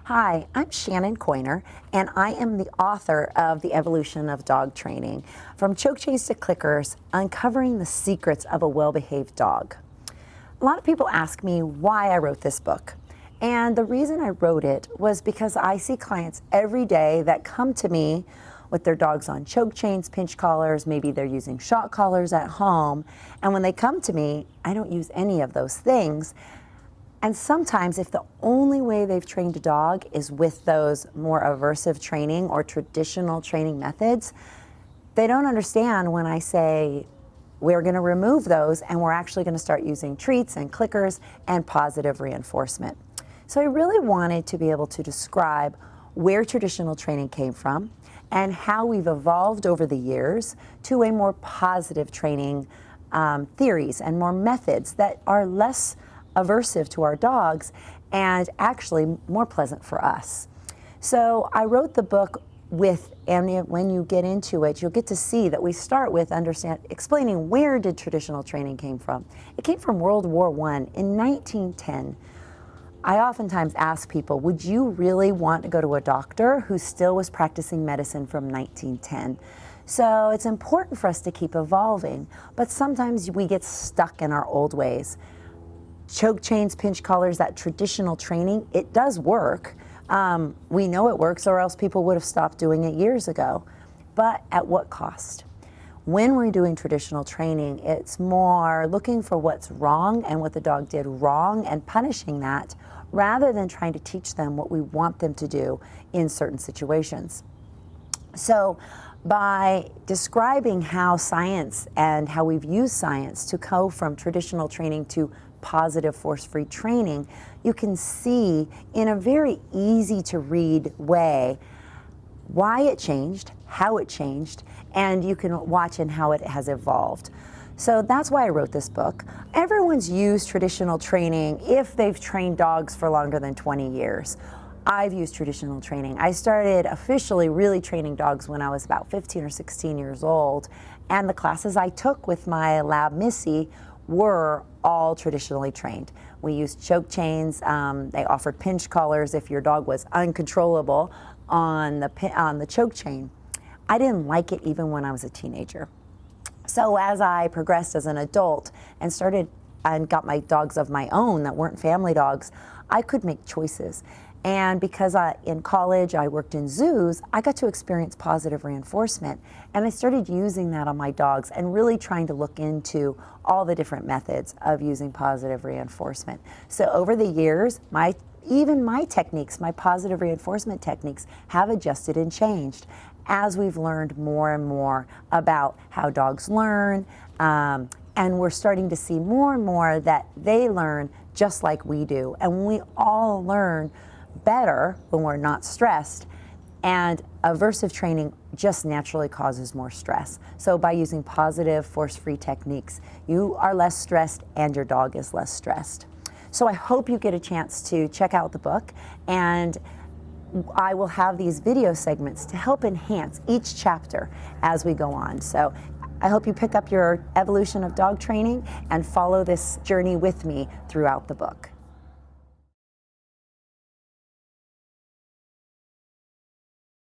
Hi, I'm Shannon Coiner, and I am the author of The Evolution of Dog Training, From Choke Chains to Clickers, Uncovering the Secrets of a Well-Behaved Dog. A lot of people ask me why I wrote this book. And the reason I wrote it was because I see clients every day that come to me with their dogs on choke chains, pinch collars, maybe they're using shock collars at home. And when they come to me, I don't use any of those things. And sometimes if the only way they've trained a dog is with those more aversive training or traditional training methods, they don't understand when I say we're going to remove those and we're actually going to start using treats and clickers and positive reinforcement. So I really wanted to be able to describe where traditional training came from and how we've evolved over the years to a more positive training theories and more methods that are less aversive to our dogs and actually more pleasant for us. So I wrote the book and when you get into it, you'll get to see that we start with explaining where did traditional training came from. It came from World War I in 1910. I oftentimes ask people, would you really want to go to a doctor who still was practicing medicine from 1910? So it's important for us to keep evolving, but sometimes we get stuck in our old ways. Choke chains, pinch collars, that traditional training, it does work. We know it works, or else people would have stopped doing it years ago. But at what cost? When we're doing traditional training, it's more looking for what's wrong and what the dog did wrong and punishing that, rather than trying to teach them what we want them to do in certain situations. So by describing how science and how we've used science to go from traditional training to positive force-free training, you can see in a very easy to read way why it changed, how it changed, and you can watch in how it has evolved. So that's why I wrote this book. Everyone's used traditional training if they've trained dogs for longer than 20 years. I've used traditional training. I started officially really training dogs when I was about 15 or 16 years old, and the classes I took with my lab Missy were all traditionally trained. We used choke chains. They offered pinch collars if your dog was uncontrollable on the choke chain. I didn't like it even when I was a teenager. So as I progressed as an adult and got my dogs of my own that weren't family dogs, I could make choices. And because in college I worked in zoos, I got to experience positive reinforcement. And I started using that on my dogs and really trying to look into all the different methods of using positive reinforcement. So over the years, even my techniques, my positive reinforcement techniques, have adjusted and changed as we've learned more and more about how dogs learn. And we're starting to see more and more that they learn just like we do. And we all learn better when we're not stressed, and aversive training just naturally causes more stress. So by using positive force-free techniques, you are less stressed and your dog is less stressed. So I hope you get a chance to check out the book, and I will have these video segments to help enhance each chapter as we go on. So I hope you pick up your Evolution of Dog Training and follow this journey with me throughout the book.